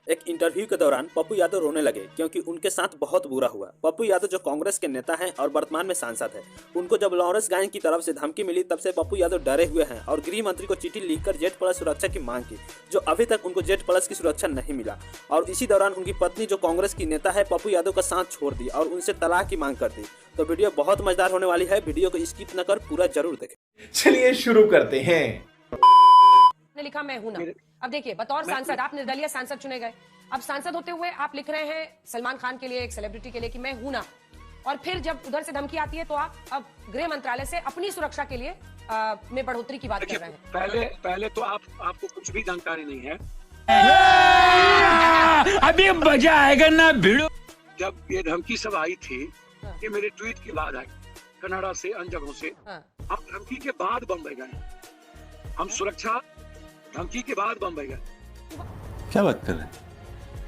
एक इंटरव्यू के दौरान पप्पू यादव रोने लगे क्योंकि उनके साथ बहुत बुरा हुआ। पप्पू यादव जो कांग्रेस के नेता हैं और वर्तमान में सांसद हैं, उनको जब लॉरेंस गायन की तरफ से धमकी मिली तब से पप्पू यादव डरे हुए हैं और गृह मंत्री को चिट्ठी लिखकर जेड प्लस सुरक्षा की मांग की, जो अभी तक उनको जेड प्लस की सुरक्षा नहीं मिला। और इसी दौरान उनकी पत्नी जो कांग्रेस की नेता है पप्पू यादव का साथ छोड़ दी और उनसे तलाक की मांग कर दी। तो वीडियो बहुत मजेदार होने वाली है, वीडियो को स्किप न कर पूरा जरूर देखें। चलिए शुरू करते हैं। ने लिखा मैं हूं ना। अब देखिए, बतौर सांसद आप निर्दलीय सांसद चुने गए। अब सांसद होते हुए आप लिख रहे हैं सलमान खान के लिए, एक सेलिब्रिटी के लिए कि मैं हूं ना, और फिर जब उधर से धमकी आती है तो आप अब गृह मंत्रालय से अपनी सुरक्षा के लिए में बढ़ोतरी की बात कर रहे हैं। पहले तो आपको कुछ भी जानकारी नहीं है। अभी मजा आएगा ना भिड़ो। जब ये धमकी सब आई थी, ये मेरे ट्वीट के बाद आई, कनाडा से, अन्य जगहों से। हम धमकी के बाद बम्बई गए, हम सुरक्षा धमकी के बाद बम्बई गए। क्या बात कर रहे हैं?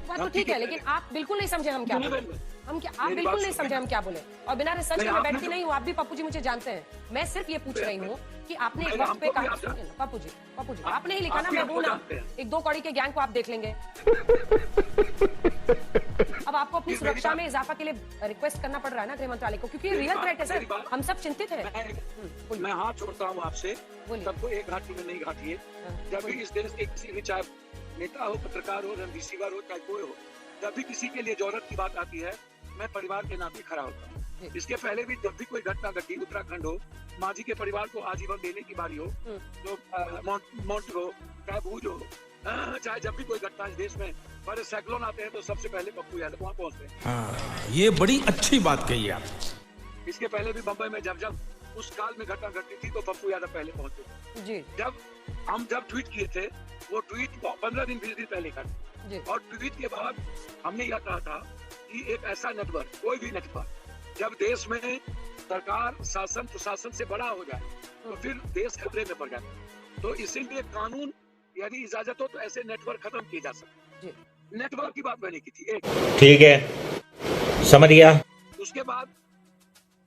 बात तो ठीक है, लेकिन आप बिल्कुल नहीं समझे हम क्या बोले। आप बिल्कुल नहीं समझे हम क्या बोले, और बिना रिसर्च के मैं बैठती नहीं हूँ। आप भी पप्पू जी मुझे जानते हैं। मैं सिर्फ ये पूछ रही हूँ कि आपने एक वक्त पे कहा, पप्पू जी आपने ही लिखा ना मैं हूं ना, एक दो कौड़ी के ज्ञान को आप देख लेंगे। अब आपको अपनी सुरक्षा में इजाफा के लिए रिक्वेस्ट करना पड़ रहा है ना गृह मंत्रालय को, क्योंकि रियल थ्रेट है सर, हम सब चिंतित हैं। मैं हाथ जोड़ता हूँ आपसे, सबको एक घाटी में नहीं घाटिए। जब भी इस देश के किसी भी, चाहे नेता हो, पत्रकार हो, रिसीवर हो, चाहे कोई हो, जब भी किसी के लिए जरूरत की बात आती है, मैं परिवार के नाते खड़ा होता हूँ। इसके पहले भी जब भी कोई घटना घटी, उत्तराखंड हो, मांझी के परिवार को आजीवन देने की बारी हो, तो माउंट हो, चाहे भूज हो, चाहे जब भी कोई घटना इस देश में, बड़े साइक्लोन आते हैं तो सबसे पहले पप्पू यादव वहाँ पहुँचते हैं। ये बड़ी अच्छी बात कही आप। इसके पहले भी बम्बई में जब उस काल में घटना घटती थी तो पप्पू यादव पहले पहुंचे जी। जब ट्वीट किए थे, वो ट्वीट 15 दिन 20 दिन पहले कर, और ट्वीट के बाद हमने यह कहा था कि एक ऐसा नेटवर्क, कोई भी नेटवर्क जब देश में सरकार, शासन, प्रशासन से बड़ा हो जाए तो फिर देश खतरे में पड़ जाए। तो इसीलिए कानून यदि इजाजत हो तो ऐसे नेटवर्क खत्म किए जा सकते। नेटवर्क की बात मैंने की थी, एक ठीक है, समझ गया। उसके बाद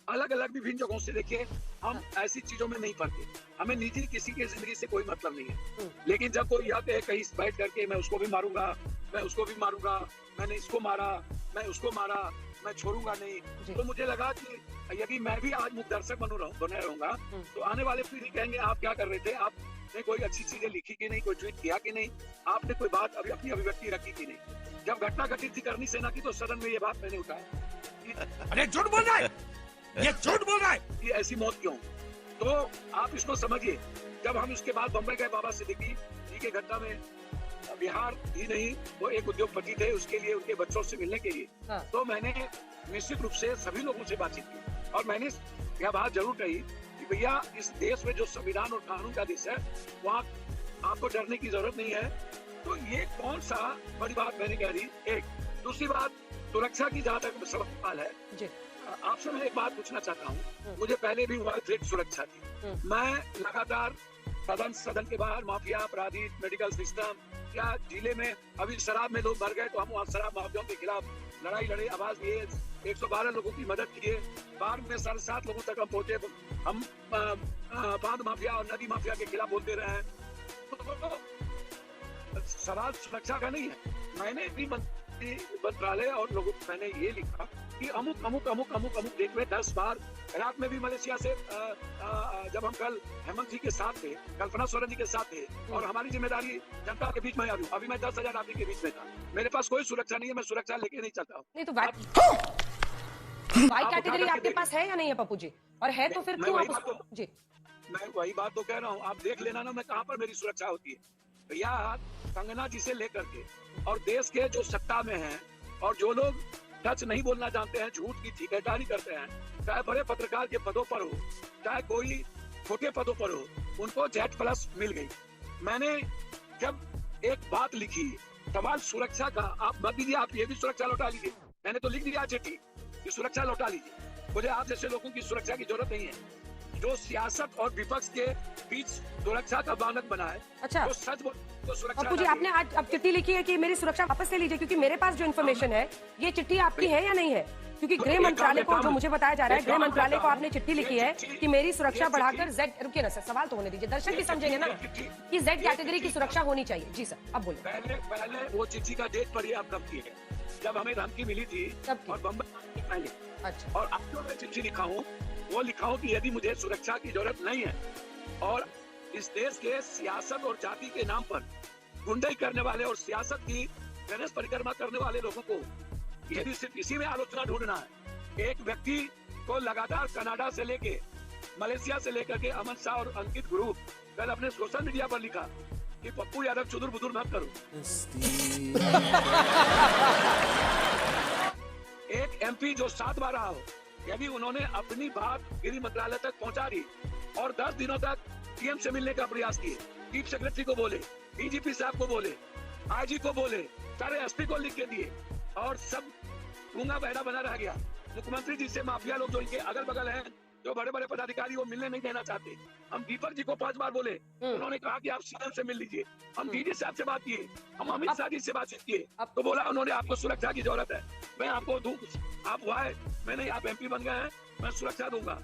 अलग अलग विभिन्न जगहों से, देखिए हम ऐसी चीजों में नहीं पड़ते, हमें निजी किसी की जिंदगी से कोई मतलब नहीं है। लेकिन जब कोई आते हैं कहीं बैठ करके, मैं उसको भी मारूंगा, मैं उसको भी मारूंगा, मैंने इसको मारा, मैं उसको मारा, मैं छोड़ूंगा नहीं, तो मुझे लगा कि यदि मैं भी आज मुख्य दर्शक बने रहूंगा तो आने वाले पीढ़ी कहेंगे आप क्या कर रहे थे, आपने कोई अच्छी चीजें लिखी कि नहीं, कोई ट्वीट किया कि नहीं, आपने कोई बात अपनी अभिव्यक्ति रखी कि नहीं। जब घटना घटित थी करनी सेना की तो सदन में ये बात मैंने उठाया। अरे झूठ बोल रहा है, ये झूठ बोल रहा है, कि ऐसी मौत क्यों। तो आप इसको समझिए। जब हम उसके बाद बम्बई गए बाबा सिद्दीकी जी के घटना में, बिहार ही नहीं, वो एक उद्योगपति थे, उसके लिए उनके बच्चों से मिलने के लिए, तो मैंने निश्चित रूप से सभी लोगों से बातचीत की और मैंने यह बात जरूर कही कि भैया इस देश में जो संविधान और कानून का देश है, वहाँ आपको डरने की जरूरत नहीं है। तो ये कौन सा बड़ी बात मैंने कह दी। एक दूसरी बात, सुरक्षा की जहाँ तक सवाल है, आपसे मैं एक बात पूछना चाहता हूँ। मुझे पहले भी वर्ल्ड सुरक्षा थी, मैं लगातार सदन के बाहर माफिया, अपराधी, मेडिकल सिस्टम, क्या जिले में अभी शराब में लोग मर गए तो हम वहाँ शराब माफियाओं के खिलाफ लड़ाई लड़े, आवाज दिए, 112 लोगों की मदद किए, बाढ़ में 7.5 लोगों तक हम पहुंचे, हम बांध माफिया और नदी माफिया के खिलाफ बोलते रहे हैं। तो सवाल सुरक्षा का नहीं है। मैंने भी मंत्रालय और लोगों को मैंने ये लिखा कि अमुक डेट में 10 बार, रात में भी मलेशिया से जब हम कल हेमंत जी के साथ थे, कल्पना सोरेन जी के साथ थे, और हमारी जिम्मेदारी जनता के बीच में आ रही, अभी मैं 10,000 आदमी के बीच में था, मेरे पास कोई सुरक्षा नहीं है, मैं सुरक्षा लेके नहीं चलता हूँ। नहीं तो वाई कैटेगरी आपके पास है या नहीं है पप्पू जी, और है तो फिर क्यों आप जी। मैं वही बात तो कह रहा हूँ, आप देख लेना ना, मैं कहाँ पर मेरी सुरक्षा होती है भैया। कंगना जी से लेकर के और देश के जो सत्ता में हैं और जो लोग सच नहीं बोलना जानते हैं, झूठ की ठेकेदारी करते हैं, चाहे बड़े पत्रकार के पदों पर हो, चाहे कोई छोटे पदों पर हो, उनको जेड प्लस मिल गई। मैंने जब एक बात लिखी, सवाल सुरक्षा का, आप मत दीजिए, आप ये भी सुरक्षा लौटा लीजिए, मैंने तो लिख दिया चिट्ठी कि सुरक्षा लौटा लीजिए। मुझे आप जैसे लोगों की सुरक्षा की जरूरत नहीं है, जो सियासत और विपक्ष के बीच सुरक्षा का मानक बना है। अच्छा। वो सच बोल तो सुरक्षा पप्पू जी, आपने आज अब चिट्ठी लिखी है कि मेरी सुरक्षा वापस ले लीजिए, क्योंकि मेरे पास जो इन्फॉर्मेशन है ये चिट्ठी आपकी है या नहीं है? क्योंकि गृह मंत्रालय को जो मुझे बताया जा रहा है, गृह मंत्रालय को आपने चिट्ठी लिखी है कि मेरी सुरक्षा बढ़ाकर जेड, रुकिए ना सर, सवाल तो होने दीजिए, दर्शक भी समझेंगे ना कि जेड कैटेगरी की सुरक्षा होनी चाहिए। जी सर, अब बोलिए। पहले वो चिट्ठी का डेट पर आप कब की है? जब हमें धमकी मिली थी और बम्बई पहले। अच्छा। और अब जो मैं चिट्ठी लिखा हूँ वो लिखा हूँ कि यदि मुझे सुरक्षा की जरूरत नहीं है और इस देश के सियासत और जाति के नाम पर गुंडाई करने वाले और सियासत की गणेश परिक्रमा करने वाले लोगों को यदि सिर्फ इसी में आलोचना ढूंढना है, एक व्यक्ति को लगातार कनाडा से लेके मलेशिया से लेकर के अमन शाह और अंकित गुरु कल अपने सोशल मीडिया पर लिखा कि पप्पू यादव चुदुर बुदुर मत करो। एक एमपी जो 7 बार रहा हो, यदि उन्होंने अपनी बात गृह मंत्रालय तक पहुंचा दी और 10 दिनों तक पीएम से मिलने का प्रयास किए, चीफ सेक्रेटरी को बोले, डीजीपी साहब को बोले, आईजी को बोले, सारे एसपी को लिख के दिए और सब गूंगा बहरा बना रह गया। मुख्यमंत्री जी से माफिया लोग जो इनके अगल बगल हैं, जो बड़े बड़े पदाधिकारी वो मिलने नहीं देना चाहते। हम दीपक जी को 5 बार बोले, उन्होंने कहा कि आप सीएम से मिल लीजिए। हम डीजी साहब से बात किए, हम अमित शाह जी से बातचीत किए, तो बोला उन्होंने आपको सुरक्षा की जरूरत है, मैं आपको दूं, आप हुआ है, मैंने आप एमपी बन गए हैं, मैं सुरक्षा दूंगा।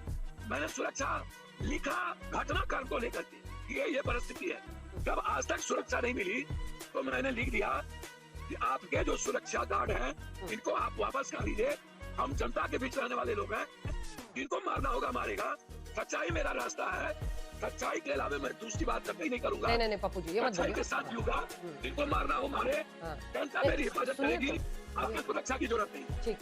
मैंने सुरक्षा लिखा घटनाक्रम को लेकर के, ये परिस्थिति है। जब आज तक सुरक्षा नहीं मिली तो मैंने लिख दिया कि आपके जो सुरक्षा गार्ड हैं इनको आप वापस कर लीजिए। हम जनता के बीच रहने वाले लोग हैं, जिनको मारना होगा मारेगा। सच्चाई मेरा रास्ता है, सच्चाई के अलावा मैं दूसरी बात कभी नहीं करूंगा। नहीं पप्पू जी, ये मत सच्चाई के साथ लूंगा, जिनको मारना हो मारे। जनता मेरी हिफाजत करेगी, आपको सुरक्षा की जरूरत नहीं।